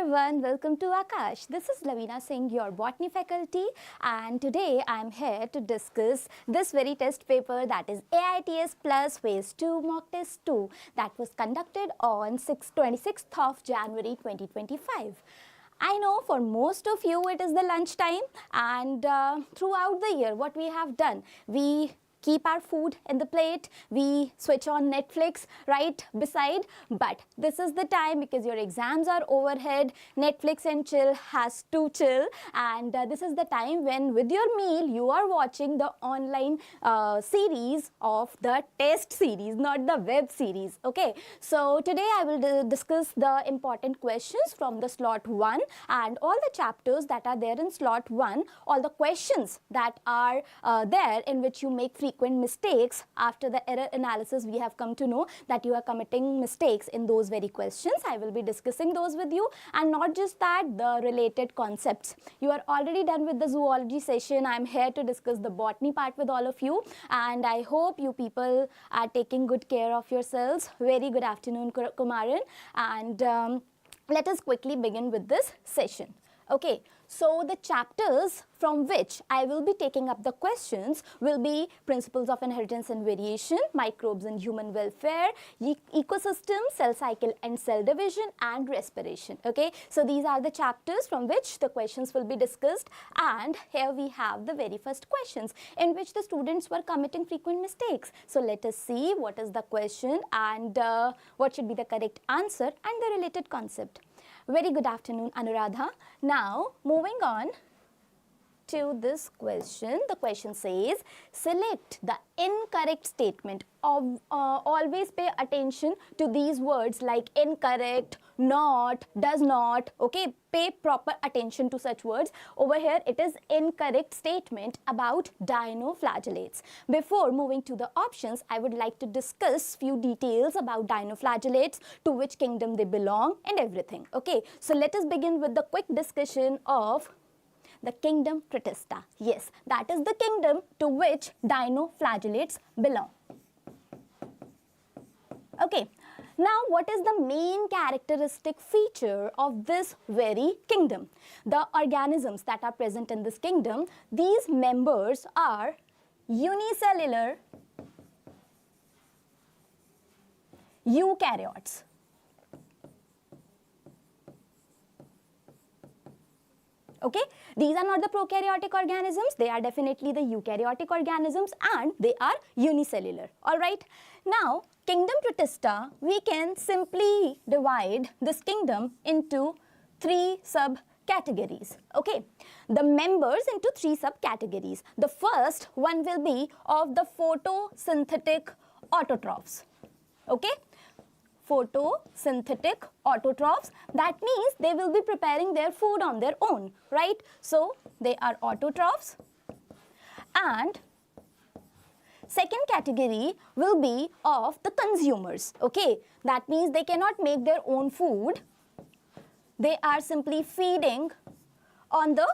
everyone, welcome to Aakash. This is Lavina Singh, your botany faculty, and today I am here to discuss this very test paper, that is AIATS Plus Phase 2 Mock Test 2, that was conducted on 26th of January 2025. I know for most of you it is the lunch time, and throughout the year what we have done, we keep our food in the plate, we switch on Netflix right beside, but this is the time because your exams are overhead, Netflix and chill has to chill, and this is the time when with your meal you are watching the online series of the test series, not the web series. Okay, so today I will discuss the important questions from the slot 1 and all the chapters that are there in slot 1, all the questions that are there in which you make frequent mistakes. After the error analysis, we have come to know that you are committing mistakes in those very questions. I will be discussing those with you, and not just that, the related concepts. You are already done with the zoology session. I am here to discuss the botany part with all of you, and I hope you people are taking good care of yourselves. Very good afternoon, Kumaran, and let us quickly begin with this session. Okay, so the chapters from which I will be taking up the questions will be Principles of Inheritance and Variation, Microbes and Human Welfare, Ecosystem, Cell Cycle and Cell Division, and Respiration. Okay, so these are the chapters from which the questions will be discussed, and here we have the very first questions in which the students were committing frequent mistakes. So let us see what is the question and what should be the correct answer and the related concept. Very good afternoon, Anuradha. Now, moving on to this question. The question says, select the incorrect statement. Always pay attention to these words like incorrect, not, does not. Okay, pay proper attention to such words. Over here, it is incorrect statement about dinoflagellates. Before moving to the options, I would like to discuss few details about dinoflagellates, to which kingdom they belong and everything. Okay, so let us begin with the quick discussion of the kingdom Protista. Yes, that is the kingdom to which dinoflagellates belong. Okay, now what is the main characteristic feature of this very kingdom? The organisms that are present in this kingdom, these members are unicellular eukaryotes. Okay, these are not the prokaryotic organisms, they are definitely the eukaryotic organisms, and they are unicellular. Alright, now kingdom Protista, we can simply divide this kingdom into 3 subcategories. Okay, the members into 3 subcategories. The first one will be of the photosynthetic autotrophs. Okay, photosynthetic autotrophs, that means they will be preparing their food on their own, right? So they are autotrophs. And second category will be of the consumers. Okay, that means they cannot make their own food, they are simply feeding on the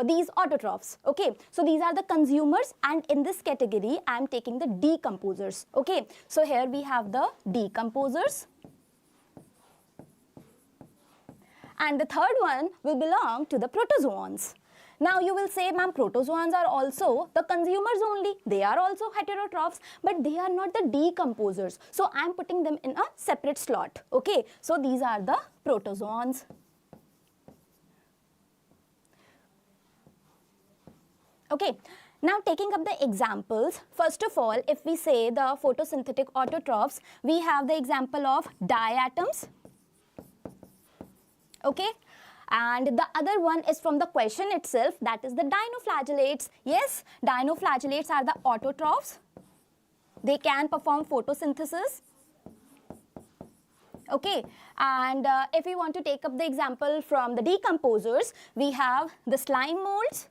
these autotrophs. Okay, so these are the consumers, and in this category I am taking the decomposers. Okay, so here we have the decomposers, and the third one will belong to the protozoans. Now you will say, ma'am, protozoans are also the consumers only, they are also heterotrophs, but they are not the decomposers, so I am putting them in a separate slot. Okay, so these are the protozoans. Okay, now taking up the examples, first of all, if we say the photosynthetic autotrophs, we have the example of diatoms. Okay, and the other one is from the question itself, that is the dinoflagellates. Yes, dinoflagellates are the autotrophs. They can perform photosynthesis. Okay, and if we want to take up the example from the decomposers, we have the slime molds.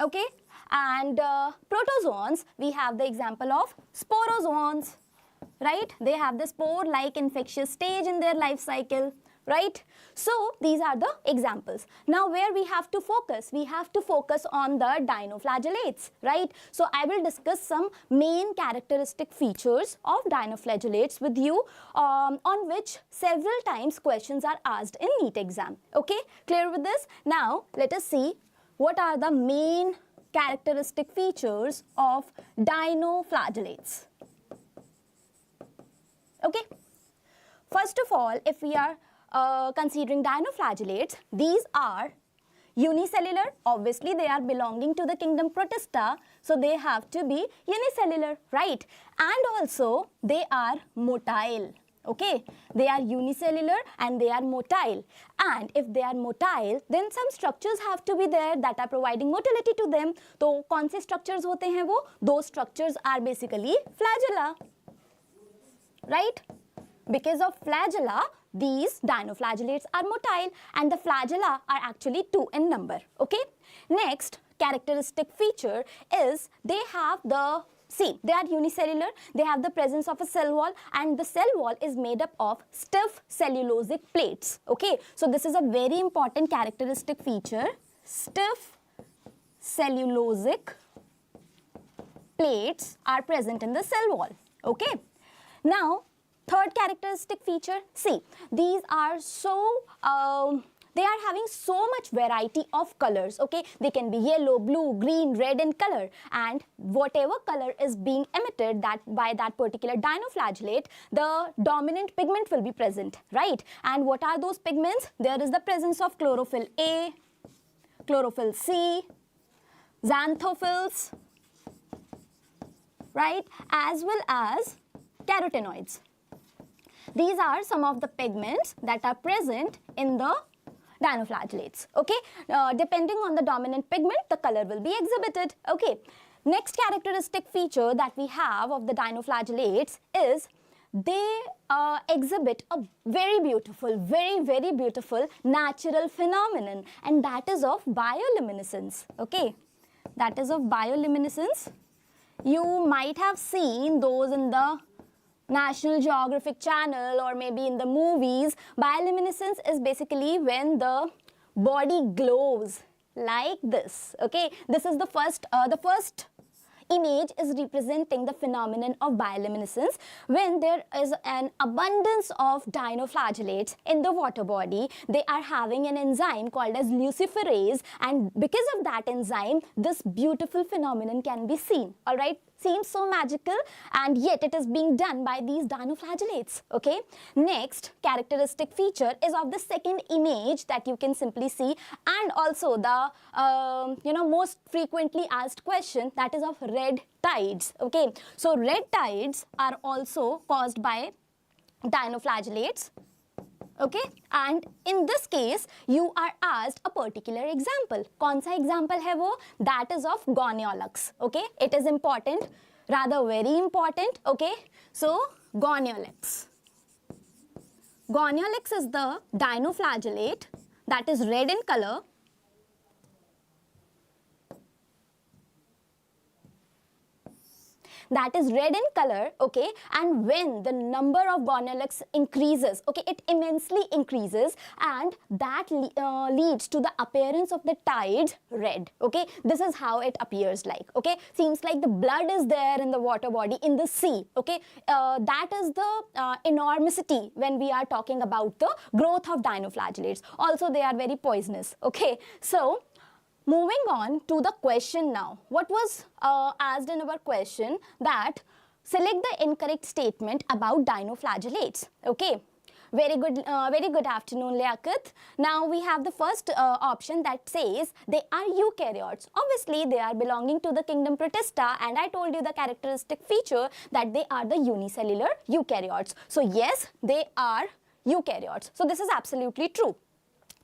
Okay, and protozoans, we have the example of sporozoans, right? They have the spore-like infectious stage in their life cycle, right? So these are the examples. Now where we have to focus? We have to focus on the dinoflagellates, right? So I will discuss some main characteristic features of dinoflagellates with you, on which several times questions are asked in NEET exam. Okay, clear with this? Now let us see what are the main characteristic features of dinoflagellates. Okay, first of all, if we are considering dinoflagellates, these are unicellular. Obviously they are belonging to the kingdom Protista, so they have to be unicellular, right? And also they are motile. Okay, they are unicellular and they are motile, and if they are motile then some structures have to be there that are providing motility to them. तो कौन से structures होते हैं वो? Those structures are basically flagella, right? Because of flagella, these dinoflagellates are motile, and the flagella are actually 2 in number. Okay, next characteristic feature is they have the, see, they are unicellular, they have the presence of a cell wall, and the cell wall is made up of stiff cellulosic plates. Okay, so this is a very important characteristic feature. Stiff cellulosic plates are present in the cell wall. Okay, now third characteristic feature, see, these are so they are having so much variety of colors. Okay, they can be yellow, blue, green, red in color, and whatever color is being emitted that by that particular dinoflagellate, the dominant pigment will be present, right? And what are those pigments? There is the presence of chlorophyll A, chlorophyll C, xanthophylls, right, as well as carotenoids. These are some of the pigments that are present in the dinoflagellates. Okay, depending on the dominant pigment, the color will be exhibited. Okay, next characteristic feature that we have of the dinoflagellates is they exhibit a very beautiful, very beautiful natural phenomenon, and that is of bioluminescence. Okay, that is of bioluminescence. You might have seen those in the National Geographic Channel or maybe in the movies. Bioluminescence is basically when the body glows like this. Okay, this is the first image is representing the phenomenon of bioluminescence, when there is an abundance of dinoflagellates in the water body. They are having an enzyme called as luciferase, and because of that enzyme, this beautiful phenomenon can be seen. All right, seems so magical, and yet it is being done by these dinoflagellates. Okay, next characteristic feature is of the second image that you can simply see, and also the most frequently asked question, that is of red tides. Okay, so red tides are also caused by dinoflagellates. Okay, and in this case you are asked a particular example. कौन सा example है वो? That is of Goniolux. Okay, it is important, rather very important. Okay, so Goniolux. Goniolux is the dinoflagellate that is red in color. That is red in color, okay, and when the number of Goniolux increases, okay, it immensely increases, and that leads to the appearance of the tides red. Okay, this is how it appears like. Okay, seems like the blood is there in the water body, in the sea. Okay, that is the enormity when we are talking about the growth of dinoflagellates. Also, they are very poisonous. Okay, so moving on to the question now. What was asked in our question? That select the incorrect statement about dinoflagellates. Okay, very good afternoon, Liaquat. Now we have the first option that says they are eukaryotes. Obviously they are belonging to the kingdom Protista, and I told you the characteristic feature that they are the unicellular eukaryotes. So yes, they are eukaryotes. So this is absolutely true.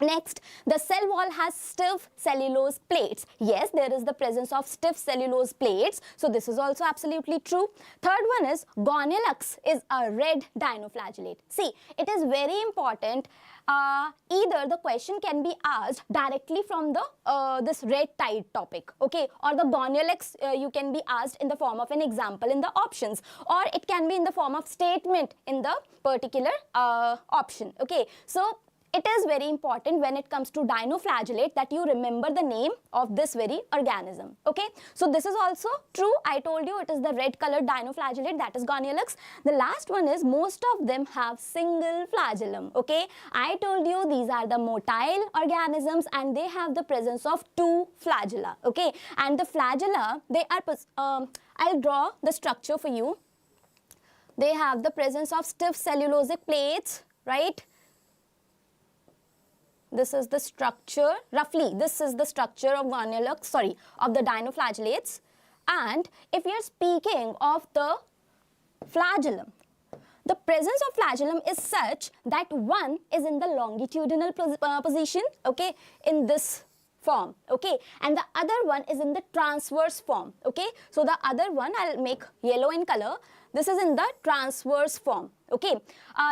Next, the cell wall has stiff cellulose plates. Yes, there is the presence of stiff cellulose plates. So this is also absolutely true. Third one is Goniolux is a red dinoflagellate. See, it is very important. Either the question can be asked directly from the this red tide topic, okay, or the Goniolux you can be asked in the form of an example in the options, or it can be in the form of statement in the particular option. Okay, so it is very important when it comes to dinoflagellate that you remember the name of this very organism. Okay, so this is also true. I told you it is the red colored dinoflagellate, that is Goniolux. The last one is most of them have single flagellum. Okay, I told you these are the motile organisms and they have the presence of 2 flagella. Okay, and the flagella, they are, I'll draw the structure for you. They have the presence of stiff cellulosic plates, right? This is the structure, roughly, this is the structure of Goniolux, sorry, of the dinoflagellates. And if we are speaking of the flagellum, the presence of flagellum is such that one is in the longitudinal position, okay, in this form, okay, and the other one is in the transverse form, okay. So the other one, I'll make yellow in color, this is in the transverse form, okay.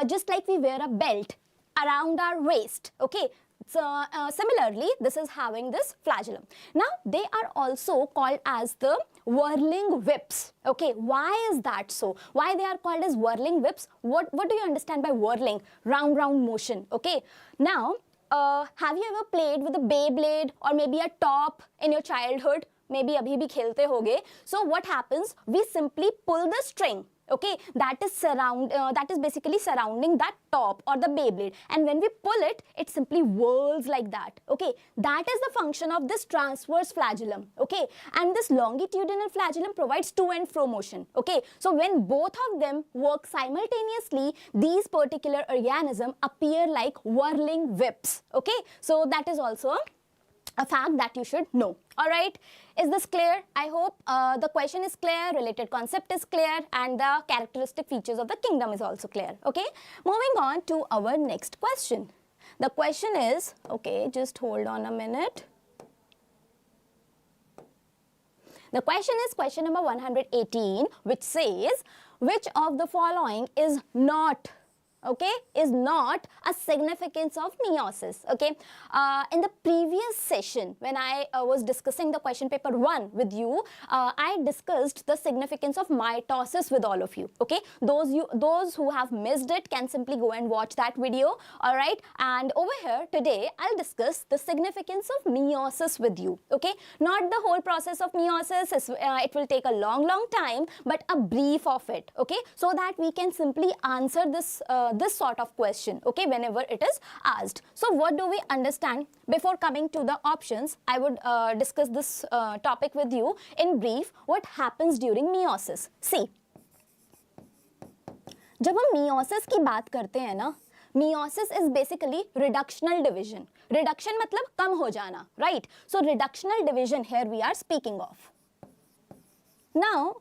Just like we wear a belt around our waist, okay. So similarly, this is having this flagellum. Now they are also called as the whirling whips. Okay, why is that so? Why they are called as whirling whips? What do you understand by whirling? Round motion. Okay. Now have you ever played with a Beyblade or maybe a top in your childhood? Maybe abhi bhi khelte hoge. So what happens? We simply pull the string. Okay, that is basically surrounding that top or the Beyblade, and when we pull it, it simply whirls like that. Okay, that is the function of this transverse flagellum. Okay, and this longitudinal flagellum provides to and fro motion. Okay, so when both of them work simultaneously, these particular organisms appear like whirling whips. Okay, so that is also a fact that you should know. Alright, is this clear? I hope the question is clear, related concept is clear, and the characteristic features of the kingdom is also clear. Okay, moving on to our next question. The question is, okay, just hold on a minute. The question is question number 118, which says, which of the following is not a significance of meiosis. Okay, in the previous session when I was discussing the question paper 1 with you, I discussed the significance of mitosis with all of you. Okay, those who have missed it can simply go and watch that video. All right, and over here today I'll discuss the significance of meiosis with you. Okay, not the whole process of meiosis, it will take a long time, but a brief of it. Okay, so that we can simply answer this sort of question, okay, whenever it is asked. So what do we understand? Before coming to the options, I would discuss this topic with you in brief. What happens during meiosis? See, जब हम meiosis की बात करते हैं ना, meiosis is basically reductional division. Reduction मतलब कम हो जाना, right? So reductional division here we are speaking of. Now,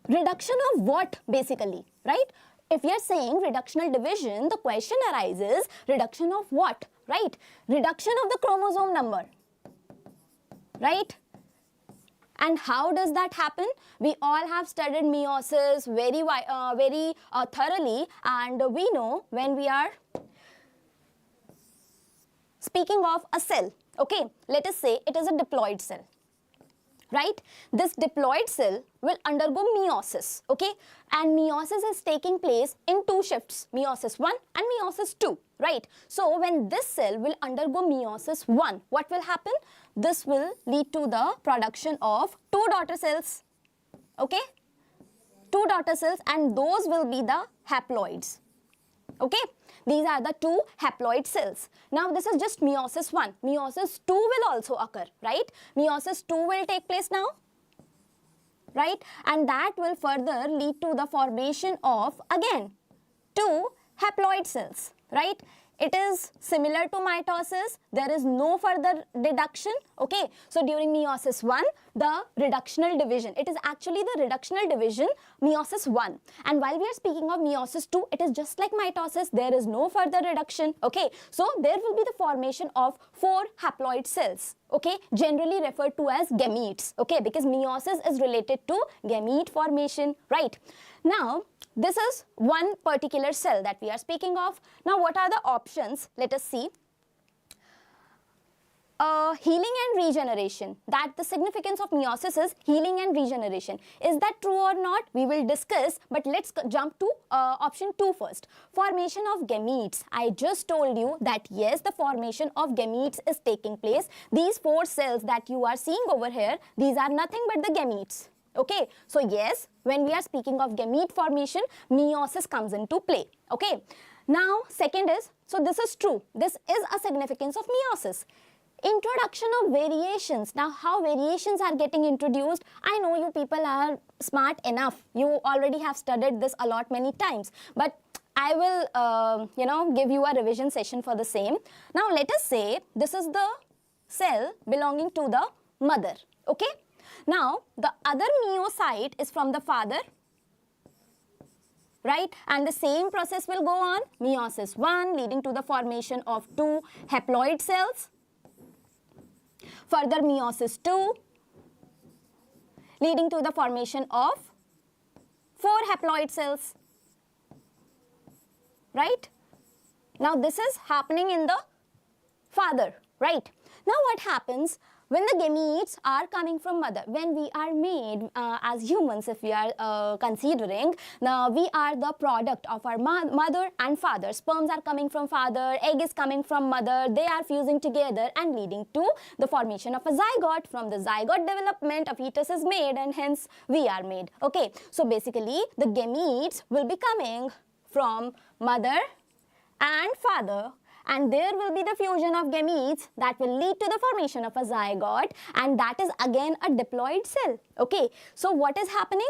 reduction of what basically, right? If we are saying reductional division, the question arises, reduction of what, right? Reduction of the chromosome number, right? And how does that happen? We all have studied meiosis very thoroughly, and we know when we are speaking of a cell, okay, let us say it is a diploid cell. Right? This diploid cell will undergo meiosis, okay? And meiosis is taking place in 2 shifts, meiosis 1 and meiosis 2, right? So when this cell will undergo meiosis 1, what will happen? This will lead to the production of 2 daughter cells, okay? 2 daughter cells, and those will be the haploids, okay? These are the 2 haploid cells. Now this is just meiosis 1. Meiosis 2 will also occur, right? Meiosis 2 will take place now, right? And that will further lead to the formation of, again, 2 haploid cells, right? It is similar to mitosis. There is no further deduction, okay? So during meiosis 1, the reductional division, it is actually the reductional division, meiosis 1. And while we are speaking of meiosis 2, it is just like mitosis. There is no further reduction, okay? So there will be the formation of 4 haploid cells, okay? Generally referred to as gametes, okay? Because meiosis is related to gamete formation, right? Now, this is one particular cell that we are speaking of. Now, what are the options? Let us see. healing and regeneration, that the significance of meiosis is healing and regeneration. Is that true or not? We will discuss, but let's jump to option 2 first. Formation of gametes. I just told you that yes, the formation of gametes is taking place. These 4 cells that you are seeing over here, these are nothing but the gametes. Okay, so yes, when we are speaking of gamete formation, meiosis comes into play. Okay, now second is, so this is true. This is a significance of meiosis. Introduction of variations. Now, how variations are getting introduced? I know you people are smart enough. You already have studied this a lot many times. But I will, give you a revision session for the same. Now, let us say this is the cell belonging to the mother. Okay. Now, the other meiocyte is from the father. Right, and the same process will go on. Meiosis 1 leading to the formation of 2 haploid cells. Further meiosis 2 leading to the formation of 4 haploid cells. Right? Now this is happening in the father. Right? Now what happens when the gametes are coming from mother? When we are made as humans, if we are considering, now we are the product of our mother and father. Sperms are coming from father, egg is coming from mother, they are fusing together and leading to the formation of a zygote. From the zygote development, a fetus is made and hence we are made. Okay, so basically the gametes will be coming from mother and father, and there will be the fusion of gametes that will lead to the formation of a zygote, and that is again a diploid cell. Okay, so what is happening?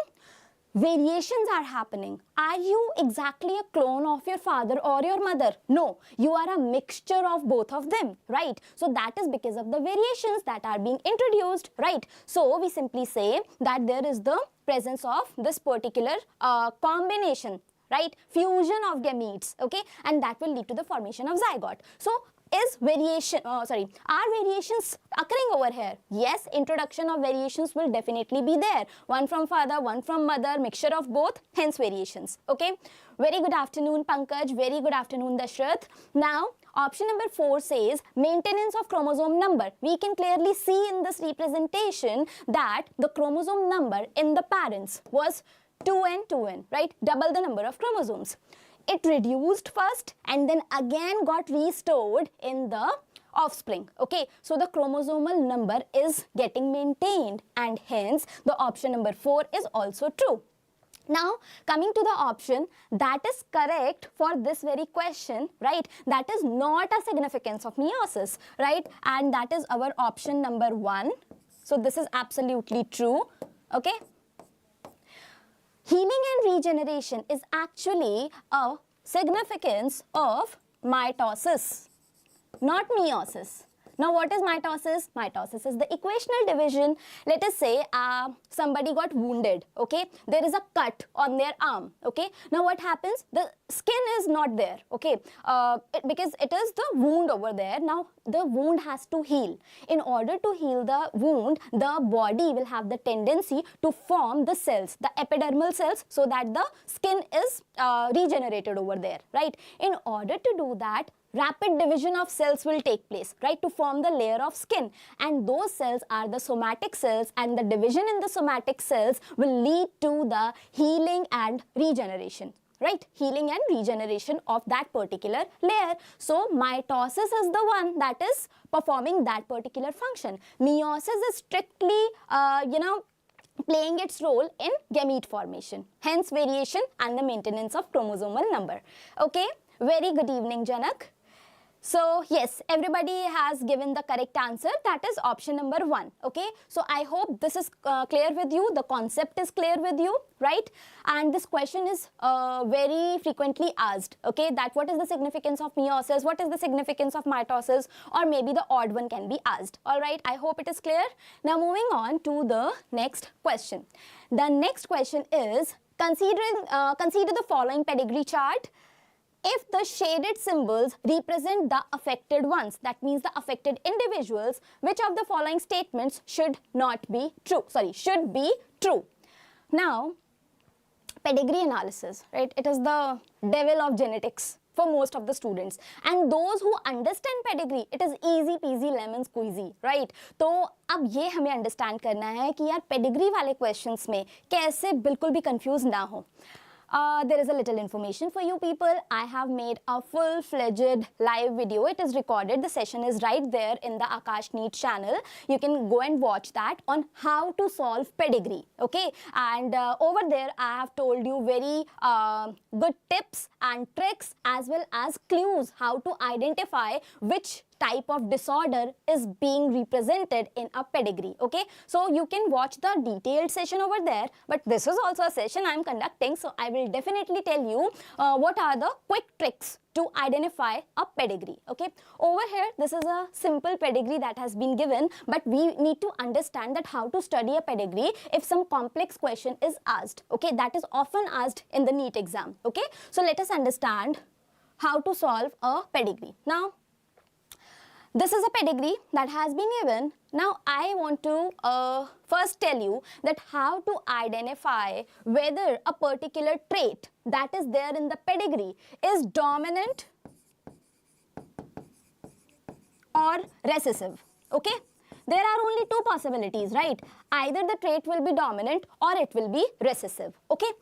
Variations are happening. Are you exactly a clone of your father or your mother? No, you are a mixture of both of them, right? So that is because of the variations that are being introduced, right? So we simply say that there is the presence of this particular combination, right, fusion of gametes, okay, and that will lead to the formation of zygote. So are variations occurring over here? Yes, introduction of variations will definitely be there. One from father, one from mother, mixture of both, hence variations. Okay, very good afternoon Pankaj, very good afternoon Dashrath. Now option number 4 says maintenance of chromosome number. We can clearly see in this representation that the chromosome number in the parents was 2n, 2n, right? Double the number of chromosomes. It reduced first and then again got restored in the offspring. Okay, so the chromosomal number is getting maintained and hence the option number 4 is also true. Now, coming to the option that is correct for this very question, right? That is not a significance of meiosis, right? And that is our option number 1. So this is absolutely true. Okay. Healing and regeneration is actually a significance of mitosis, not meiosis. Now what is mitosis? Mitosis is the equational division. Let us say somebody got wounded, okay? There is a cut on their arm, okay? Now what happens? The skin is not there, okay? Because it is the wound over there. Now the wound has to heal. In order to heal the wound, the body will have the tendency to form the cells, the epidermal cells, so that the skin is regenerated over there, right? In order to do that, rapid division of cells will take place, right, to form the layer of skin, and those cells are the somatic cells, and the division in the somatic cells will lead to the healing and regeneration, right, healing and regeneration of that particular layer. So mitosis is the one that is performing that particular function. Meiosis is strictly playing its role in gamete formation, hence variation and the maintenance of chromosomal number. Okay, very good evening Janak. So yes, everybody has given the correct answer, that is option number 1. Okay, so I hope this is clear with you, the concept is clear with you, right? And this question is very frequently asked, okay, that what is the significance of meiosis, what is the significance of mitosis, or maybe the odd one can be asked. All right, I hope it is clear. Now moving on to the next question. The next question is, consider the following pedigree chart. If the shaded symbols represent the affected ones, that means the affected individuals, which of the following statements should not be true? Sorry, should be true. Now, pedigree analysis, right? It is the devil of genetics. for most of the students. And those who understand pedigree, it is easy peasy lemon squeezy, right? तो अब ये हमें understand करना है कि यार pedigree वाले questions में कैसे बिल्कुल भी confuse ना हो. There is a little information for you people. I have made a full-fledged live video. It is recorded. The session is right there in the Aakash NEET channel. You can go and watch that on how to solve pedigree. Okay, and over there I have told you very good tips and tricks as well as clues how to identify which type of disorder is being represented in a pedigree. Okay, so you can watch the detailed session over there, but this is also a session I am conducting, so I will definitely tell you what are the quick tricks to identify a pedigree. Okay, over here this is a simple pedigree that has been given, but we need to understand that how to study a pedigree if some complex question is asked. Okay, that is often asked in the NEET exam. Okay, so let us understand how to solve a pedigree. Now, this is a pedigree that has been given. Now, I want to first tell you that how to identify whether a particular trait that is there in the pedigree is dominant or recessive. Okay? There are only two possibilities, right? Either the trait will be dominant or it will be recessive. Okay?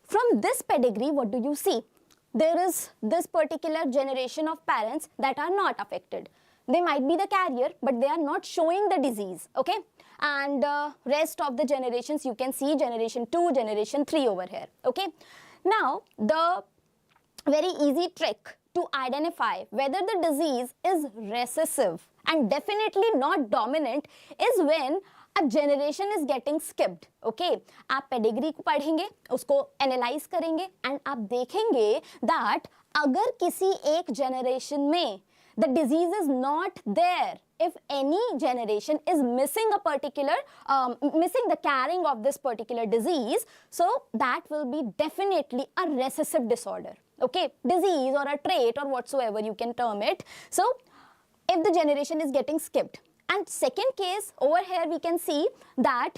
From this pedigree, what do you see? There is this particular generation of parents that are not affected. They might be the carrier, but they are not showing the disease, okay? And rest of the generations, you can see generation 2, generation 3 over here, okay? Now, the very easy trick to identify whether the disease is recessive and definitely not dominant is when a generation is getting skipped, okay? आप pedigree को पढ़ेंगे, उसको analyze करेंगे and आप देखेंगे that अगर किसी एक generation में the disease is not there, if any generation is missing a particular, missing the carrying of this particular disease, so that will be definitely a recessive disorder, okay? Disease or a trait or whatsoever you can term it. So, if the generation is getting skipped. And second case, over here we can see that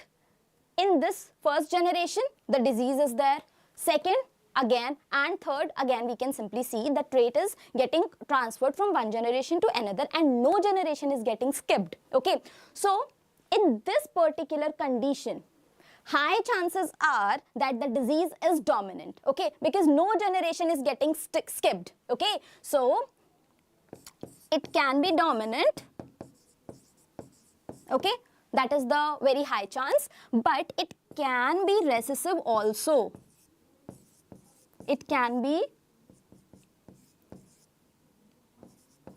in this first generation, the disease is there. Second, again, and third, again, we can simply see the trait is getting transferred from one generation to another and no generation is getting skipped, okay? So, in this particular condition, high chances are that the disease is dominant, okay? Because no generation is getting skipped, okay? So, it can be dominant, okay? That is the very high chance, but it can be recessive also. It can be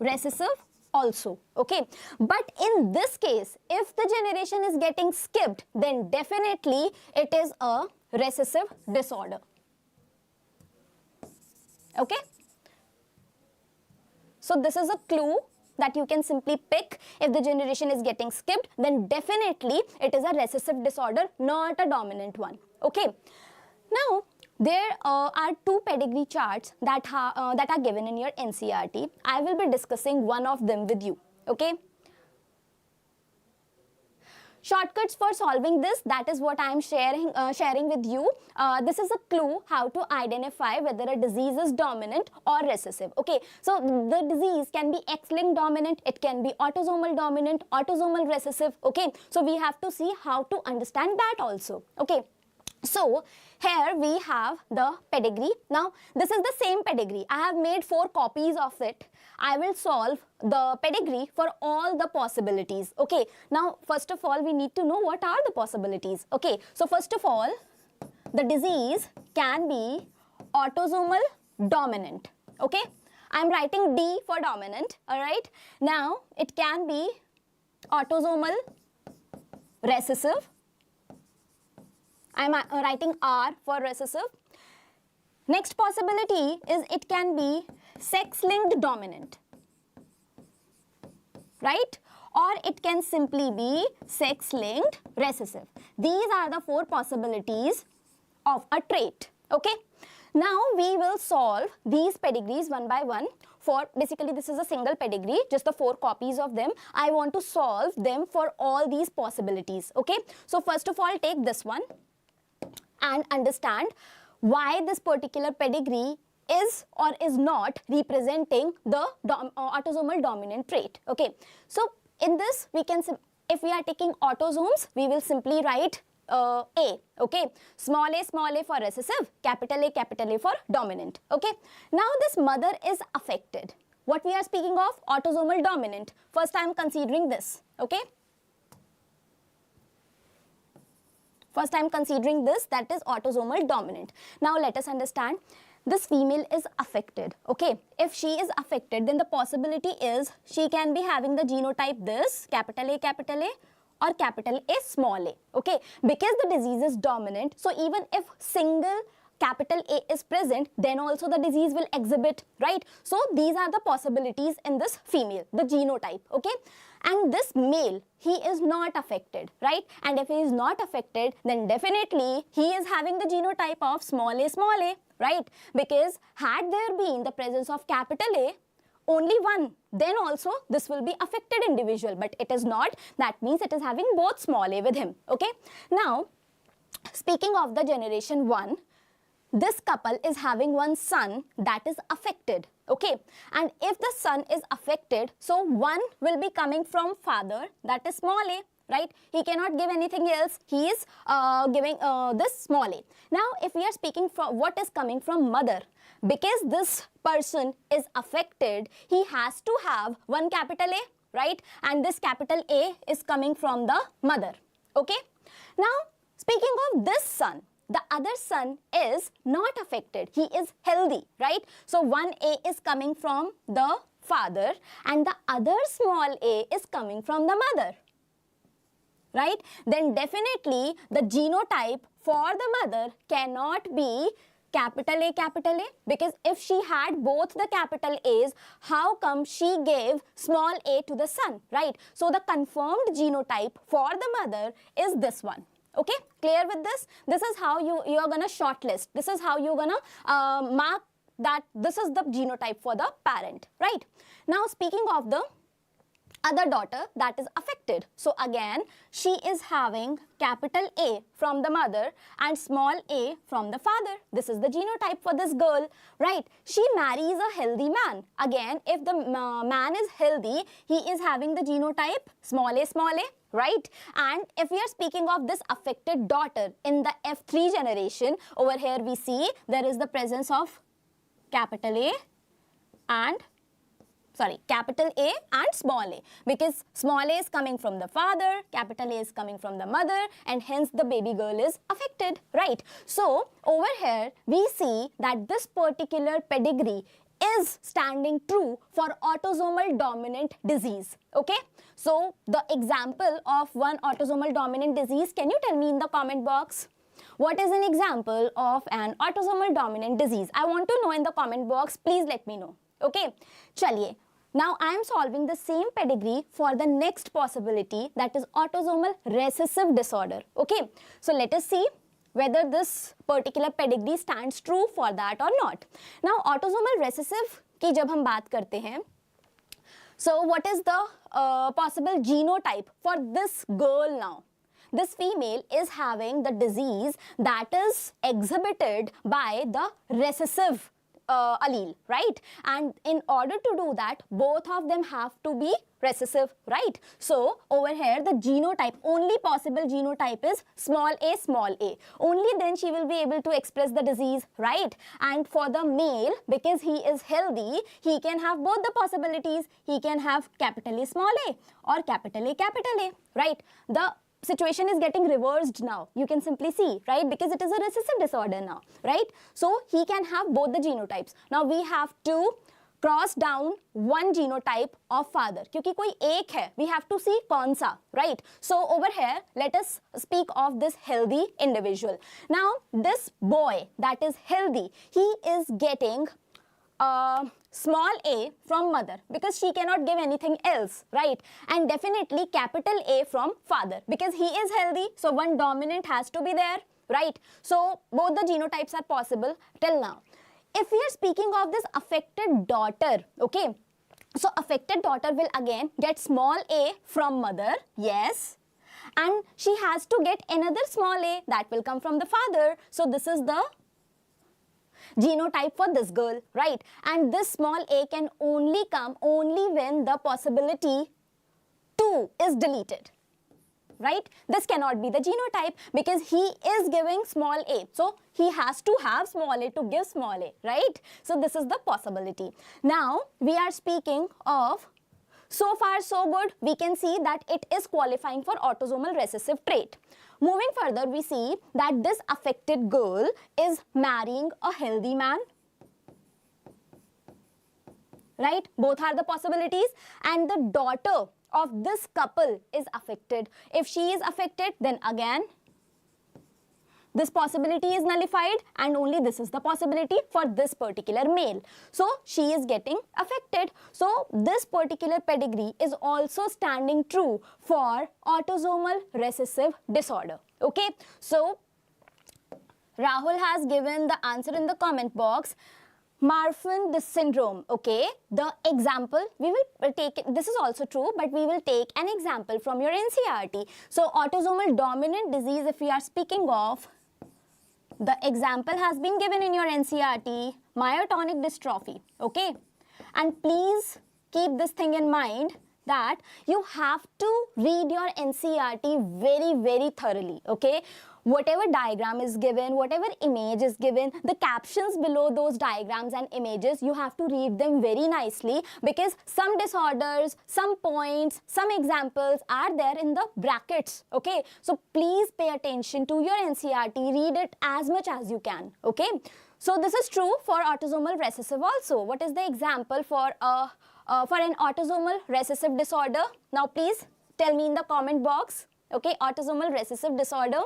recessive also, okay? But in this case, if the generation is getting skipped, then definitely it is a recessive disorder, okay? So this is a clue that you can simply pick. If the generation is getting skipped, then definitely it is a recessive disorder, not a dominant one, okay? Now, there are two pedigree charts that are given in your NCERT. I will be discussing one of them with you, okay? Shortcuts for solving this, that is what I am sharing with you. This is a clue how to identify whether a disease is dominant or recessive, okay? So, the disease can be X-linked dominant, it can be autosomal dominant, autosomal recessive, okay? So, we have to see how to understand that also, okay? So, here we have the pedigree. Now, this is the same pedigree. I have made 4 copies of it. I will solve the pedigree for all the possibilities. Okay. Now, first of all, we need to know what are the possibilities. Okay. So, first of all, the disease can be autosomal dominant. Okay. I am writing D for dominant. Alright. Now, it can be autosomal recessive. I am writing R for recessive. Next possibility is it can be sex-linked dominant, right? Or it can simply be sex-linked recessive. These are the 4 possibilities of a trait, okay? Now, we will solve these pedigrees one by one. For basically, this is a single pedigree, just the 4 copies of them. I want to solve them for all these possibilities, okay? So, first of all, take this one and understand why this particular pedigree is or is not representing the autosomal dominant trait. Okay, so in this we can, if we are taking autosomes, we will simply write A, okay, small a for recessive, capital A for dominant. Okay, now this mother is affected. What we are speaking of? Autosomal dominant. First I am considering this. Okay, first I am considering this, that is autosomal dominant. Now let us understand, this female is affected. Okay, if she is affected, then the possibility is she can be having the genotype this, capital A or capital A small a. Okay, because the disease is dominant, so even if single capital A is present, then also the disease will exhibit, right? So these are the possibilities in this female, the genotype. Okay, and this male, he is not affected, right? And if he is not affected, then definitely he is having the genotype of small a, right? Because had there been the presence of capital A, only one, then also this will be affected individual, but it is not. That means it is having both small a with him. Okay, now speaking of the generation 1, this couple is having one son that is affected. Okay, and if the son is affected, so one will be coming from father, that is small a, right? He cannot give anything else. He is giving this small a. Now if we are speaking from what is coming from mother, because this person is affected, he has to have one capital A, right? And this capital A is coming from the mother. Okay, now speaking of this son, the other son is not affected. He is healthy, right? So one A is coming from the father and the other small a is coming from the mother, right? Then definitely the genotype for the mother cannot be capital A, because if she had both the capital A's, how come she gave small a to the son, right? So the confirmed genotype for the mother is this one. Okay, clear with this? This is how you are gonna shortlist. This is how you're gonna mark that this is the genotype for the parent, right? Now speaking of the other daughter that is affected, so again she is having capital A from the mother and small a from the father. This is the genotype for this girl, right? She marries a healthy man. Again, if the man is healthy, he is having the genotype small a, right? And if we are speaking of this affected daughter in the F3 generation, over here we see there is the presence of capital A and small a, because small a is coming from the father, capital A is coming from the mother, and hence the baby girl is affected, right? So over here we see that this particular pedigree is standing true for autosomal dominant disease. Okay, so the example of one autosomal dominant disease, can you tell me in the comment box? What is an example of an autosomal dominant disease? I want to know in the comment box. Please let me know. Okay, chaliye. Now I am solving the same pedigree for the next possibility, that is autosomal recessive disorder. Okay, so let us see whether this particular pedigree stands true for that or not. Now autosomal recessive की जब हम बात करते हैं, so what is the possible genotype for this girl now? This female is having the disease that is exhibited by the recessive allele, right? And in order to do that, both of them have to be recessive, right? So over here the genotype, only possible genotype is small a. Only then she will be able to express the disease, right? And for the male, because he is healthy, he can have both the possibilities. He can have capital A small a or capital A, right? The situation is getting reversed now. You can simply see, right? Because it is a recessive disorder now, right? So he can have both the genotypes. Now we have to cross down one genotype of father. क्योंकि कोई एक है, we have to see कौन सा, right? So over here, let us speak of this healthy individual. Now this boy that is healthy, he is getting small a from mother because she cannot give anything else, right? And definitely capital A from father because he is healthy, so one dominant has to be there, right? So both the genotypes are possible till now. If we are speaking of this affected daughter, okay, so affected daughter will again get small a from mother, yes, and she has to get another small a that will come from the father. So this is the genotype for this girl, right? And this small a can only come only when the possibility 2 is deleted, right? This cannot be the genotype because he is giving small a. So he has to have small a to give small a, right? So this is the possibility. Now we are speaking of, so far so good, we can see that it is qualifying for autosomal recessive trait. Moving further, we see that this affected girl is marrying a healthy man, right? Both are the possibilities, and the daughter of this couple is affected. If she is affected, then again this possibility is nullified, and only this is the possibility for this particular male. So she is getting affected. So this particular pedigree is also standing true for autosomal recessive disorder. Okay, so Rahul has given the answer in the comment box. Marfan syndrome, okay, the example we will take, this is also true, but we will take an example from your NCERT. So autosomal dominant disease, if we are speaking of, the example has been given in your NCERT, myotonic dystrophy, okay. And please keep this thing in mind that you have to read your NCERT very, very thoroughly, okay. Whatever diagram is given, whatever image is given, the captions below those diagrams and images, you have to read them very nicely, because some disorders, some points, some examples are there in the brackets, okay. So please pay attention to your NCERT, read it as much as you can, okay. So this is true for autosomal recessive also. What is the example for an autosomal recessive disorder? Now please tell me in the comment box, okay, autosomal recessive disorder.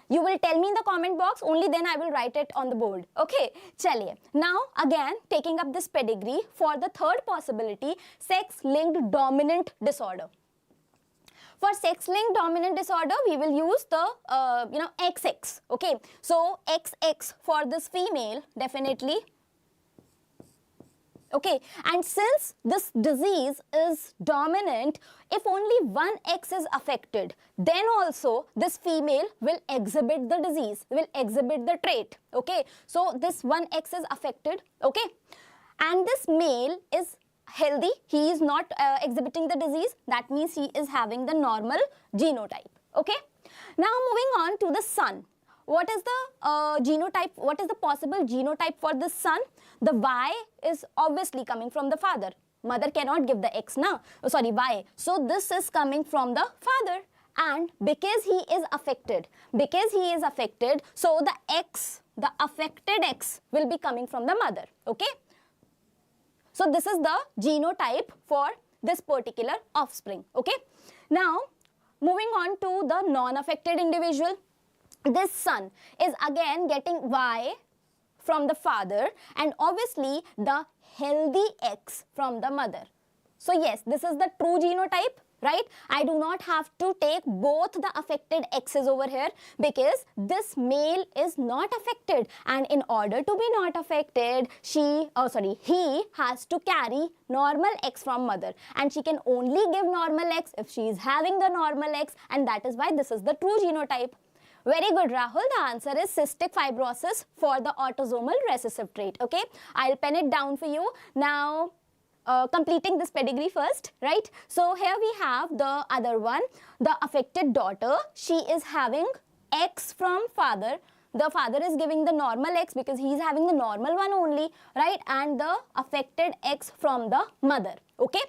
You will tell me in the comment box, only then I will write it on the board. Okay, chaliye. Now again, taking up this pedigree for the third possibility, sex-linked dominant disorder. For sex-linked dominant disorder, we will use the, XX, okay. So XX for this female, definitely. Okay, and since this disease is dominant, if only one X is affected, then also this female will exhibit the disease, will exhibit the trait, okay. So this one X is affected, okay, and this male is healthy, he is not exhibiting the disease, that means he is having the normal genotype, okay. Now moving on to the son. What is the genotype, what is the possible genotype for this son? The Y is obviously coming from the father. Mother cannot give the X, na? Oh, sorry, Y. So this is coming from the father, and because he is affected, so the X, the affected X will be coming from the mother, okay? So this is the genotype for this particular offspring, okay? Now moving on to the non-affected individual. This son is again getting Y from the father, and obviously the healthy X from the mother. So yes, this is the true genotype, right? I do not have to take both the affected X's over here, because this male is not affected, and in order to be not affected, he has to carry normal X from mother, and she can only give normal X if she is having the normal X, and that is why this is the true genotype. Very good, Rahul. The answer is cystic fibrosis for the autosomal recessive trait. Okay, I'll pen it down for you. Now, completing this pedigree first, right? So here we have the other one, the affected daughter. She is having X from father. The father is giving the normal X because he is having the normal one only, right? And the affected X from the mother. Okay,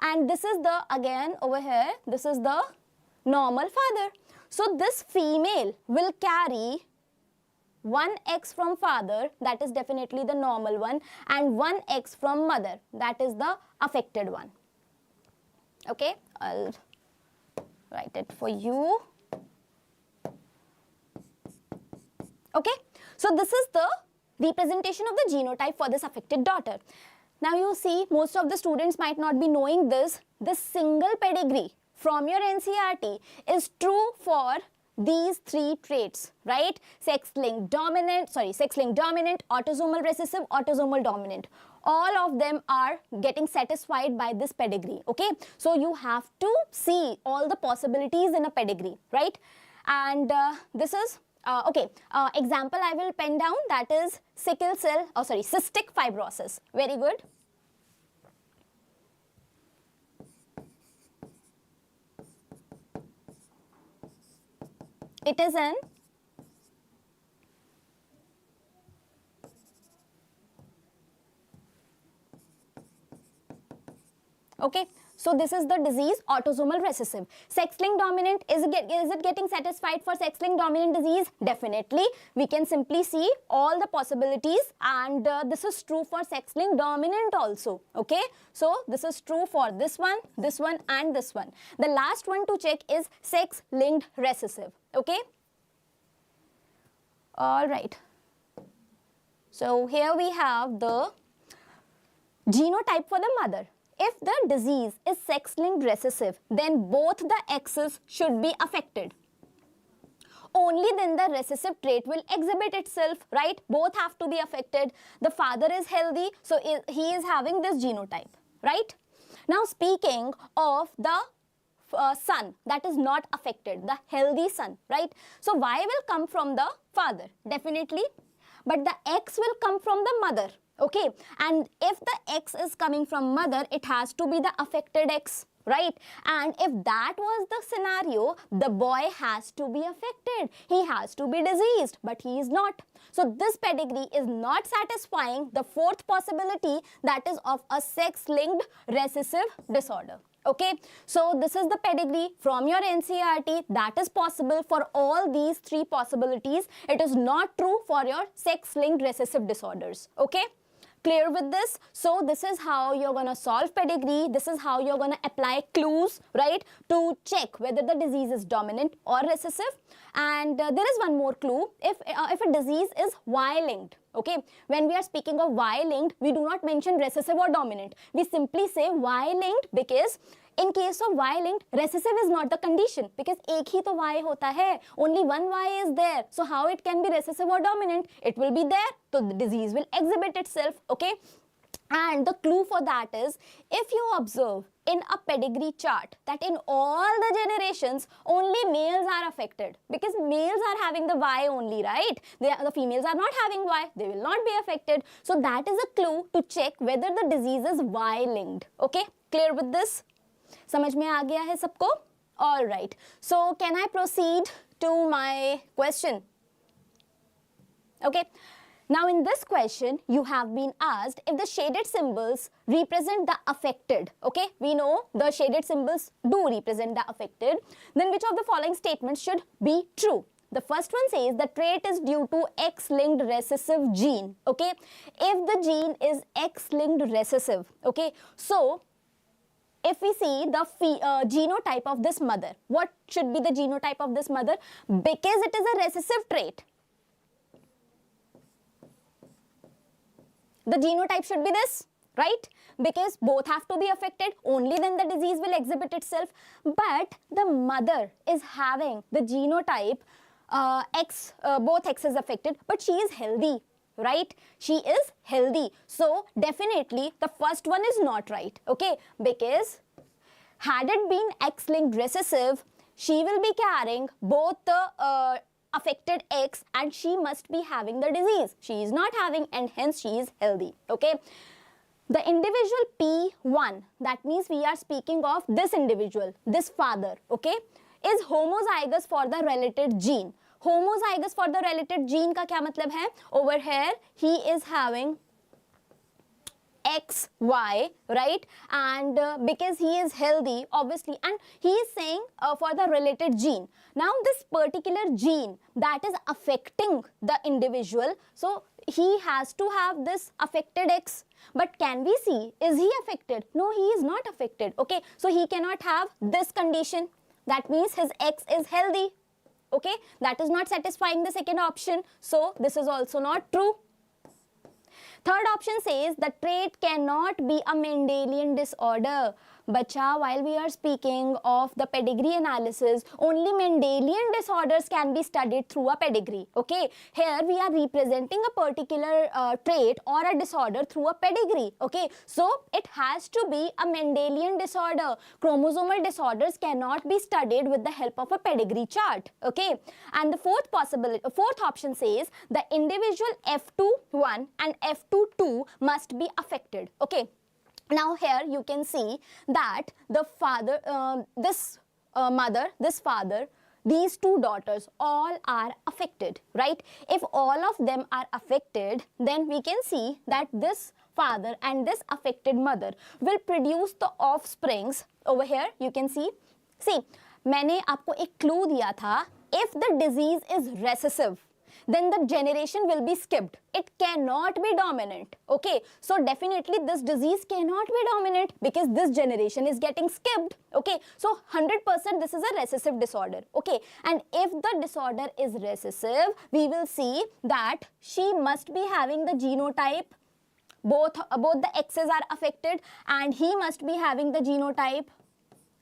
and this is the, again over here, this is the normal father. So this female will carry one X from father, that is definitely the normal one, and one X from mother, that is the affected one. Okay, I'll write it for you. Okay, so this is the representation of the genotype for this affected daughter. Now you see, most of the students might not be knowing this. This single pedigree from your NCERT is true for these three traits, right? Sex-linked dominant, autosomal recessive, autosomal dominant. All of them are getting satisfied by this pedigree, okay? So you have to see all the possibilities in a pedigree, right? And this is Example I will pen down, that is cystic fibrosis. Very good. It is an okay. So this is the disease autosomal recessive. Sex-linked dominant, is it getting satisfied for sex-linked dominant disease? Definitely. We can simply see all the possibilities, and this is true for sex-linked dominant also. Okay. So this is true for this one and this one. The last one to check is sex-linked recessive. Okay. All right. So here we have the genotype for the mother. If the disease is sex-linked recessive, then both the X's should be affected. Only then the recessive trait will exhibit itself, right? Both have to be affected. The father is healthy, so he is having this genotype, right? Now speaking of the son that is not affected, the healthy son, right? So Y will come from the father, definitely, but the X will come from the mother. Okay, and if the X is coming from mother, it has to be the affected X, right? And if that was the scenario, the boy has to be affected. He has to be diseased, but he is not. So this pedigree is not satisfying the fourth possibility, that is of a sex-linked recessive disorder. Okay, so this is the pedigree from your NCERT that is possible for all these three possibilities. It is not true for your sex-linked recessive disorders. Okay. Clear with this? So this is how you're going to solve pedigree. This is how you're going to apply clues, right, to check whether the disease is dominant or recessive. And there is one more clue. If a disease is Y-linked, okay, when we are speaking of Y-linked, we do not mention recessive or dominant. We simply say Y-linked because in case of Y-linked, recessive is not the condition because एक ही तो Y होता है. Only one Y is there. So how it can be recessive or dominant? It will be there. So the disease will exhibit itself. Okay. And the clue for that is, if you observe in a pedigree chart that in all the generations only males are affected, because males are having the Y only, right? The females are not having Y. They will not be affected. So that is a clue to check whether the disease is Y-linked. Okay. Clear with this? समझ में आ गया है सबको? All right. So can I proceed to my question? Okay. Now in this question, you have been asked if the shaded symbols represent the affected. Okay. We know the shaded symbols do represent the affected. Then which of the following statements should be true? The first one says the trait is due to X-linked recessive gene. Okay. If the gene is X-linked recessive, okay. So if we see the genotype of this mother, what should be the genotype of this mother? Because it is a recessive trait, the genotype should be this, right? Because both have to be affected, only then the disease will exhibit itself. But the mother is having the genotype X, both X is affected, but she is healthy, right? She is healthy. So definitely the first one is not right, okay? Because had it been X-linked recessive, she will be carrying both the affected X and she must be having the disease. She is not having, and hence she is healthy, okay? The individual P1, that means we are speaking of this individual, this father, okay, is homozygous for the related gene. Homozygous for the related gene का क्या मतलब है? Over here he is having XY, right? And because he is healthy, obviously, and he is saying for the related gene. Now this particular gene that is affecting the individual, so he has to have this affected X. But can we see, is he affected? No, he is not affected, okay? So he cannot have this condition. That means his X is healthy, okay? That is not satisfying the second option. So this is also not true. Third option says the trait cannot be a Mendelian disorder. Bacha, while we are speaking of the pedigree analysis, only Mendelian disorders can be studied through a pedigree. Okay, here we are representing a particular trait or a disorder through a pedigree. Okay, so it has to be a Mendelian disorder. Chromosomal disorders cannot be studied with the help of a pedigree chart. Okay, and the fourth option says the individual F2-1 and F2-2 must be affected. Okay. Now here you can see that the father, this mother, this father, these two daughters all are affected, right? If all of them are affected, then we can see that this father and this affected mother will produce the offsprings. Over here you can see, मैंने आपको एक clue दिया था, if the disease is recessive, then the generation will be skipped. It cannot be dominant. Okay, so definitely this disease cannot be dominant because this generation is getting skipped. Okay, so 100% this is a recessive disorder. Okay, and if the disorder is recessive, we will see that she must be having the genotype, both the X's are affected, and he must be having the genotype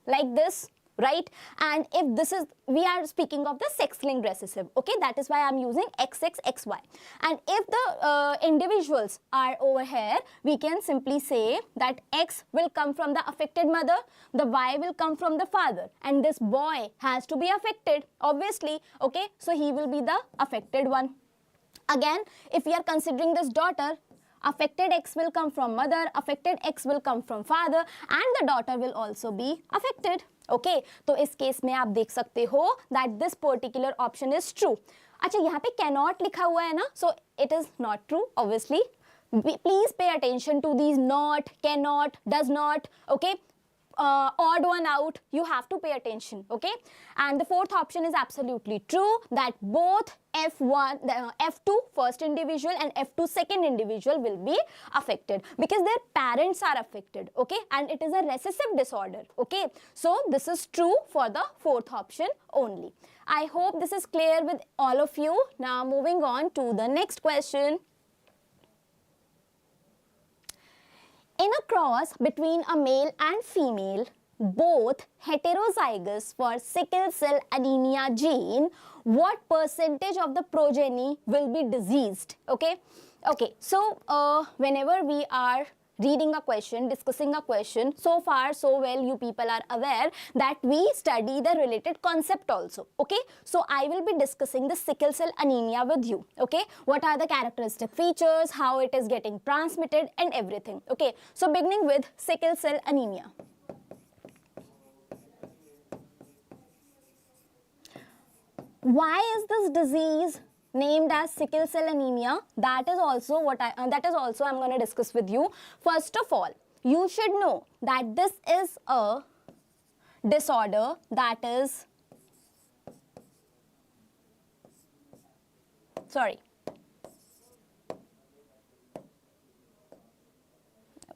like this, right? And if this is, we are speaking of the sex-linked recessive. Okay, that is why I am using XXXY. And if the individuals are over here, we can simply say that X will come from the affected mother, the Y will come from the father, and this boy has to be affected, obviously. Okay, so he will be the affected one. Again, if we are considering this daughter, affected X will come from mother, affected X will come from father, and the daughter will also be affected. Okay, तो इस case में आप देख सकते हो that this particular option is true. अच्छा, यहाँ पे cannot लिखा हुआ है ना, so it is not true, obviously. Please pay attention to these not, cannot, does not. Okay, odd one out, you have to pay attention. Okay, and the fourth option is absolutely true, that both F1, F2 first individual and F2 second individual will be affected because their parents are affected. Okay, and it is a recessive disorder. Okay, so this is true for the fourth option only. I hope this is clear with all of you. Now moving on to the next question. In a cross between a male and female, both heterozygous for sickle cell anemia gene, what percentage of the progeny will be diseased? Okay, so whenever we are reading a question, discussing a question, so far so well you people are aware that we study the related concept also. Okay, so I will be discussing the sickle cell anemia with you. Okay, what are the characteristic features, how it is getting transmitted, and everything. Okay, so beginning with sickle cell anemia. Why is this disease named as sickle cell anemia? That is also what I'm going to discuss with you. First of all, you should know that this is a disorder that is,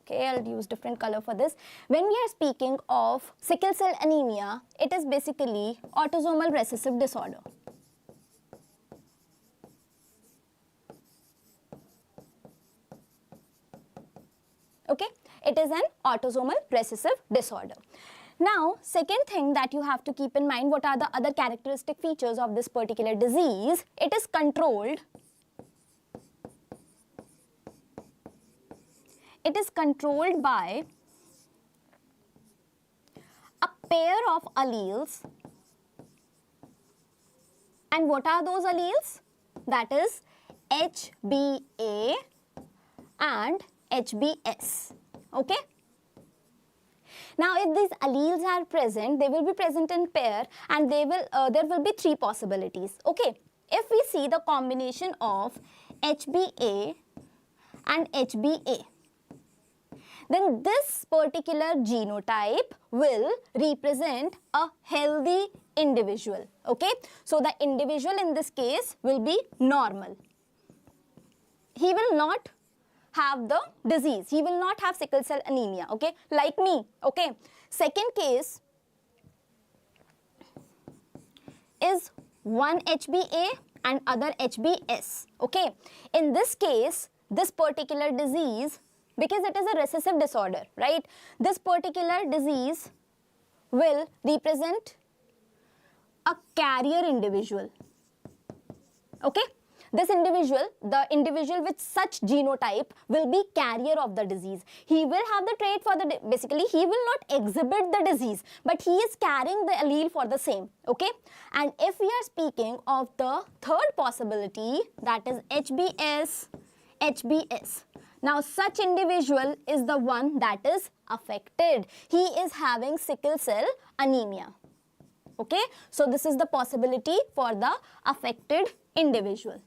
okay, I'll use different color for this. When we are speaking of sickle cell anemia, it is basically autosomal recessive disorder. Okay, it is an autosomal recessive disorder. Now, second thing that you have to keep in mind, what are the other characteristic features of this particular disease? It is controlled. It is controlled by a pair of alleles. And what are those alleles? That is HBA and HBS. Okay. Now, if these alleles are present, they will be present in pair, and there will be three possibilities. Okay. If we see the combination of HBA and HBA, then this particular genotype will represent a healthy individual. Okay. So the individual in this case will be normal. He will not have the disease. He will not have sickle cell anemia, okay, like me, okay. Second case is one HBA and other HBS, okay. In this case, this particular disease because it is a recessive disorder, right? This particular disease will represent a carrier individual, okay? This individual, the individual with such genotype will be carrier of the disease. He will have the trait for the, basically he will not exhibit the disease, but he is carrying the allele for the same, okay? And if we are speaking of the third possibility, that is HBS. Now such individual is the one that is affected. He is having sickle cell anemia, okay? So this is the possibility for the affected individual.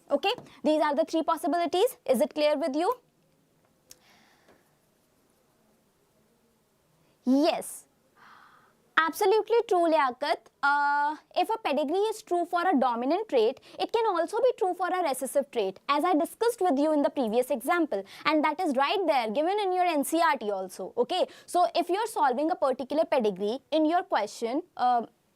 Okay, these are the three possibilities. Is it clear with you? Yes, absolutely true, Liaquat. If a pedigree is true for a dominant trait, it can also be true for a recessive trait, as I discussed with you in the previous example, and that is right there given in your NCERT also. Okay, so if you are solving a particular pedigree in your question,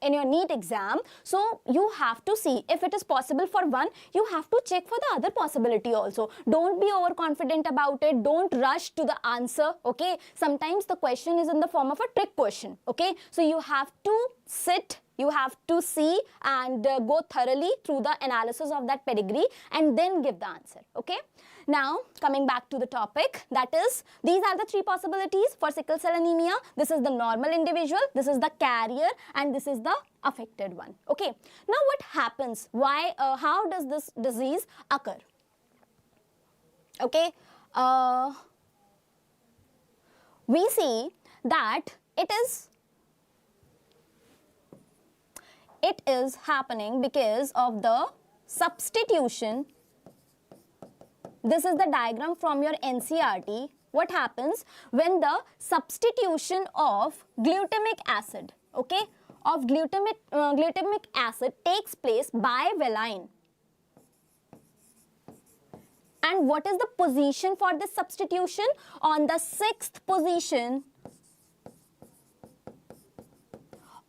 in your NEET exam, so you have to see if it is possible for one, you have to check for the other possibility also. Don't be overconfident about it. Don't rush to the answer, okay? Sometimes the question is in the form of a trick question, okay? So you have to sit, you have to see and go thoroughly through the analysis of that pedigree and then give the answer, okay? Now, coming back to the topic, that is, these are the three possibilities for sickle cell anemia. This is the normal individual, this is the carrier, and this is the affected one, okay? Now, what happens? Why, how does this disease occur? Okay, we see that it is happening because of the substitution. This is the diagram from your NCERT. What happens when the substitution of glutamic acid, okay, of glutamic acid takes place by valine. And what is the position for this substitution? On the 6th position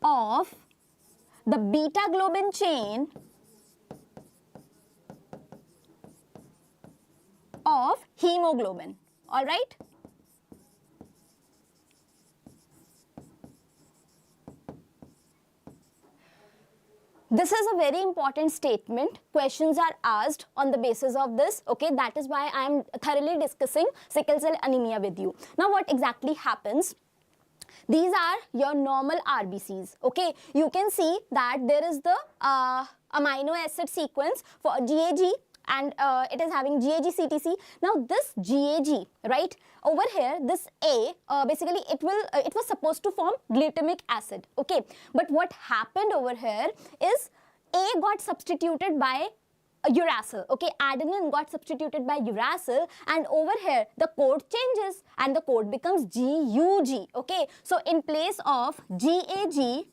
of the beta globin chain of hemoglobin, all right? This is a very important statement. Questions are asked on the basis of this, okay? That is why I am thoroughly discussing sickle cell anemia with you. Now, what exactly happens? These are your normal RBCs, okay? You can see that there is the amino acid sequence for GAG, and it is having GAG CTC. Now this GAG, right, over here, this A, basically it was supposed to form glutamic acid, okay? But what happened over here is A got substituted by uracil, okay? Adenine got substituted by uracil, and over here the code changes and the code becomes GUG, okay? So in place of GAG,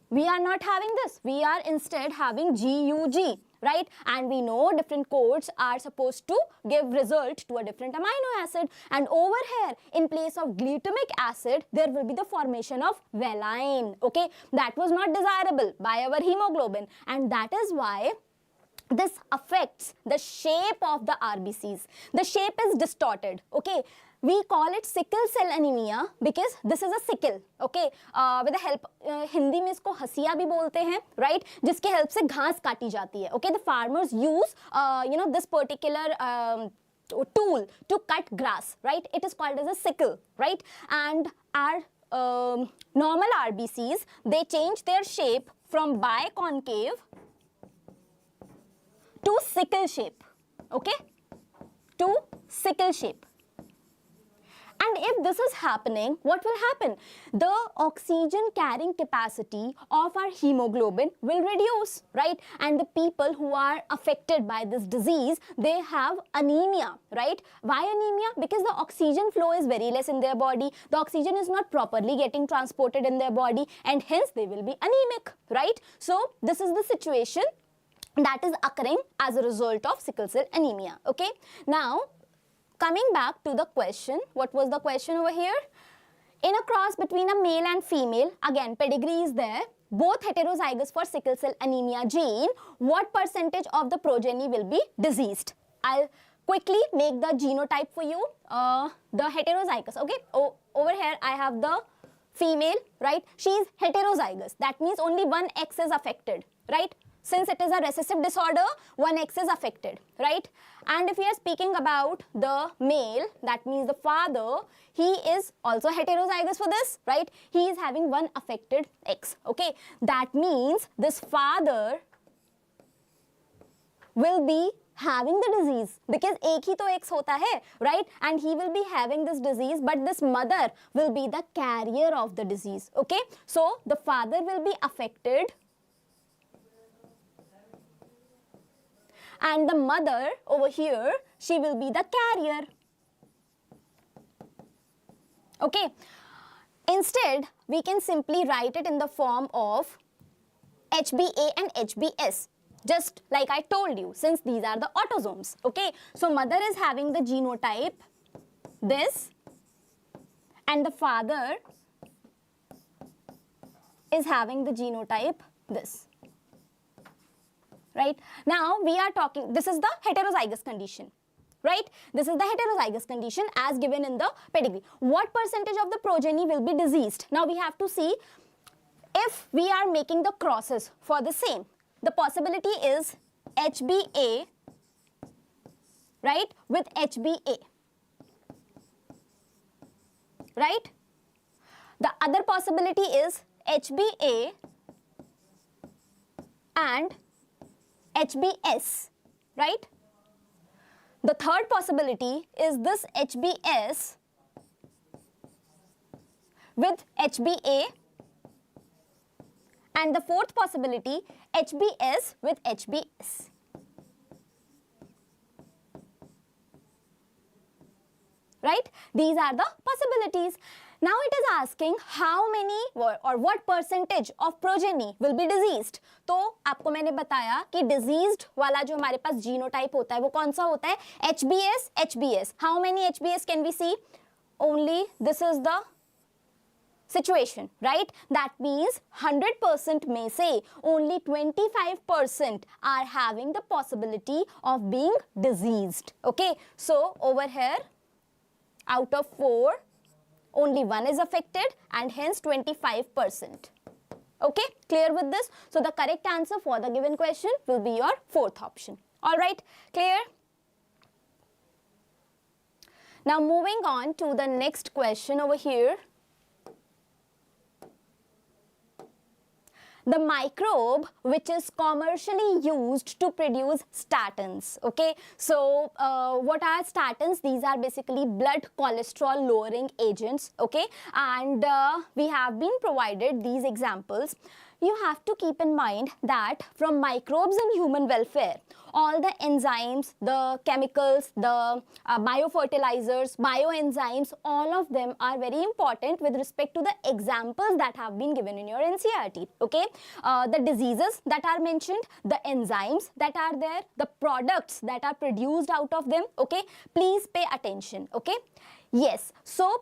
we are not having this. We are instead having GUG, right? And we know different codes are supposed to give result to a different amino acid. And over here, in place of glutamic acid, there will be the formation of valine, okay? That was not desirable by our hemoglobin. And that is why this affects the shape of the RBCs. The shape is distorted, okay? We call it sickle cell anemia because this is a sickle, okay? With the help, Hindi में इसको हसिया भी बोलते हैं, right? जिसके help से घास काटी जाती है, okay? The farmers use, this particular tool to cut grass, right? It is called as a sickle, right? And our normal RBCs, they change their shape from biconcave to sickle shape, okay? To sickle shape. And if this is happening, what will happen? The oxygen carrying capacity of our hemoglobin will reduce, right? And the people who are affected by this disease, they have anemia, right? Why anemia? Because the oxygen flow is very less in their body. The oxygen is not properly getting transported in their body, and hence they will be anemic, right? So this is the situation that is occurring as a result of sickle cell anemia, okay? Now, coming back to the question, what was the question over here? In a cross between a male and female, again pedigree is there, both heterozygous for sickle cell anemia gene, what percentage of the progeny will be diseased? I'll quickly make the genotype for you. The heterozygous, okay. Over here I have the female, right? She is heterozygous. That means only one X is affected, right? Since it is a recessive disorder, one X is affected, right? And if we are speaking about the male, that means the father, he is also heterozygous for this, right? He is having one affected X, okay? That means this father will be having the disease because एक ही तो X होता है, right? And he will be having this disease, but this mother will be the carrier of the disease, okay? So the father will be affected and the mother over here, she will be the carrier, okay? Instead, we can simply write it in the form of HbA and HbS. Just like I told you, since these are the autosomes, okay? So mother is having the genotype, this, and the father is having the genotype, this. Right? Now we are talking, this is the heterozygous condition, right? This is the heterozygous condition as given in the pedigree. What percentage of the progeny will be diseased? Now we have to see if we are making the crosses for the same. The possibility is HbA, right, with HbA, right? The other possibility is HbA and HbS, right? The third possibility is this HbS with HbA, and the fourth possibility HbS with HbS. Right? These are the possibilities. Now it is asking how many or what percentage of progeny will be diseased. तो आपको मैंने बताया कि diseased वाला जो हमारे पास genotype होता है वो कौन सा होता है? HbS, HbS. How many HbS can we see? Only this is the situation, right? That means 100% may say only 25% are having the possibility of being diseased. Okay, so over here out of 4 only 1 is affected and hence 25%. Okay, clear with this? So the correct answer for the given question will be your fourth option. All right, clear? Now moving on to the next question over here. The microbe which is commercially used to produce statins, okay? So what are statins? These are basically blood cholesterol lowering agents, okay? And we have been provided these examples. You have to keep in mind that from microbes and human welfare, all the enzymes, the chemicals, the biofertilizers, bioenzymes, all of them are very important with respect to the examples that have been given in your NCERT, okay? The diseases that are mentioned, the enzymes that are there, the products that are produced out of them, okay? Please pay attention, okay? Yes, so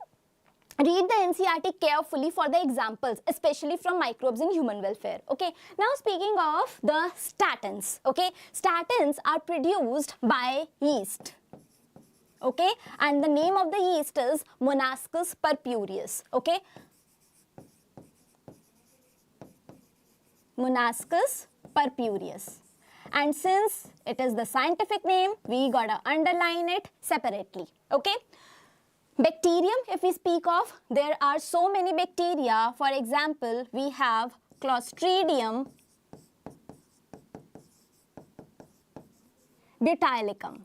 read the NCERT carefully for the examples, especially from microbes in human welfare, okay? Now speaking of the statins, okay? Statins are produced by yeast, okay? And the name of the yeast is Monascus purpureus, okay? Monascus purpureus. And since it is the scientific name, we gotta underline it separately, okay? Bacterium, if we speak of, there are so many bacteria. For example, we have Clostridium butylicum,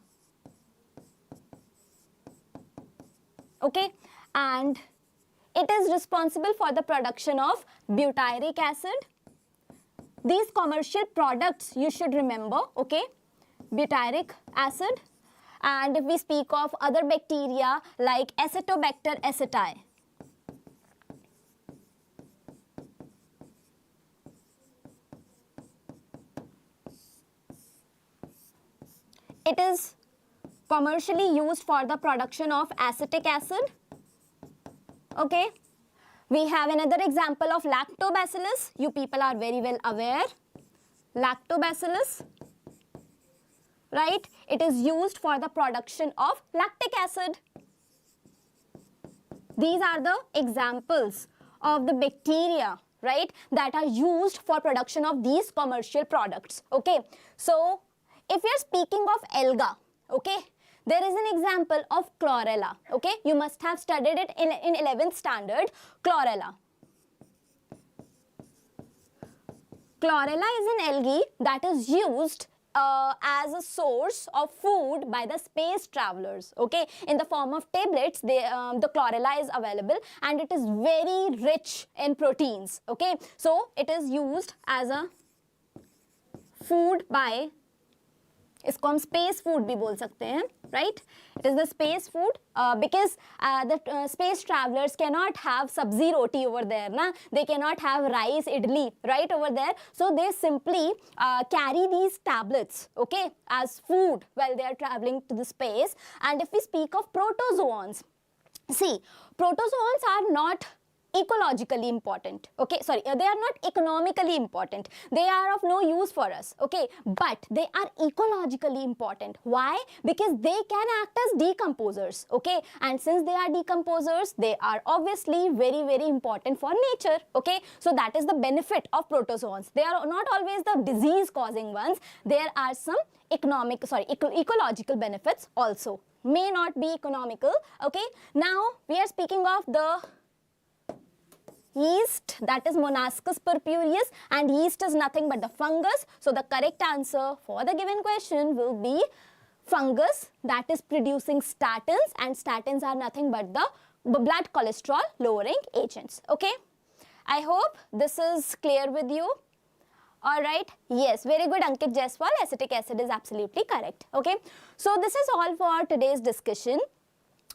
okay? And it is responsible for the production of butyric acid. These commercial products you should remember, okay? Butyric acid. And if we speak of other bacteria like Acetobacter aceti, it is commercially used for the production of acetic acid, okay? We have another example of lactobacillus. You people are very well aware. Lactobacillus. right? It is used for the production of lactic acid. These are the examples of the bacteria, right, that are used for production of these commercial products. Okay, so if we are speaking of alga, okay, there is an example of chlorella. Okay, you must have studied it in 11th standard, chlorella. Chlorella is an algae that is used as a source of food by the space travelers. Okay, in the form of tablets, the chlorella is available and it is very rich in proteins. Okay, so it is used as a food by, इसको हम space food भी बोल सकते हैं, right? It is the space food because the space travelers cannot have sabzi roti over there, na? They cannot have rice idli, right, over there. So they simply carry these tablets, okay, as food while they are traveling to the space. And if we speak of protozoans, see, protozoans are not ecologically important, okay, sorry, they are not economically important, they are of no use for us, okay, but they are ecologically important. Why? Because they can act as decomposers, okay, and since they are decomposers, they are obviously very, very important for nature, okay. So that is the benefit of protozoans. They are not always the disease causing ones, there are some ecological benefits also, may not be economical, okay. Now we are speaking of the yeast, that is Monascus purpureus, and yeast is nothing but the fungus. So the correct answer for the given question will be fungus that is producing statins, and statins are nothing but the blood cholesterol lowering agents. Okay, I hope this is clear with you. All right, yes, very good, Ankit Jaiswal, acetic acid is absolutely correct. Okay, so this is all for today's discussion.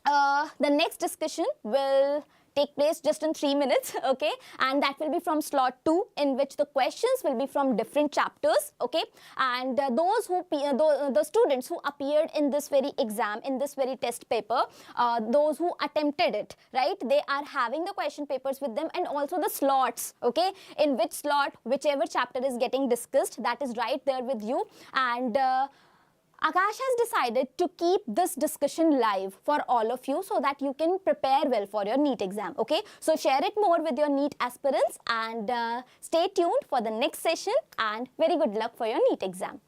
The next discussion will take place just in 3 minutes, okay, and that will be from slot 2, in which the questions will be from different chapters, okay, and the students who appeared in this very exam, in this very test paper, those who attempted it, right, they are having the question papers with them and also the slots, okay, in which slot whichever chapter is getting discussed, that is right there with you. And Aakash has decided to keep this discussion live for all of you so that you can prepare well for your NEET exam, okay? So share it more with your NEET aspirants and stay tuned for the next session, and very good luck for your NEET exam.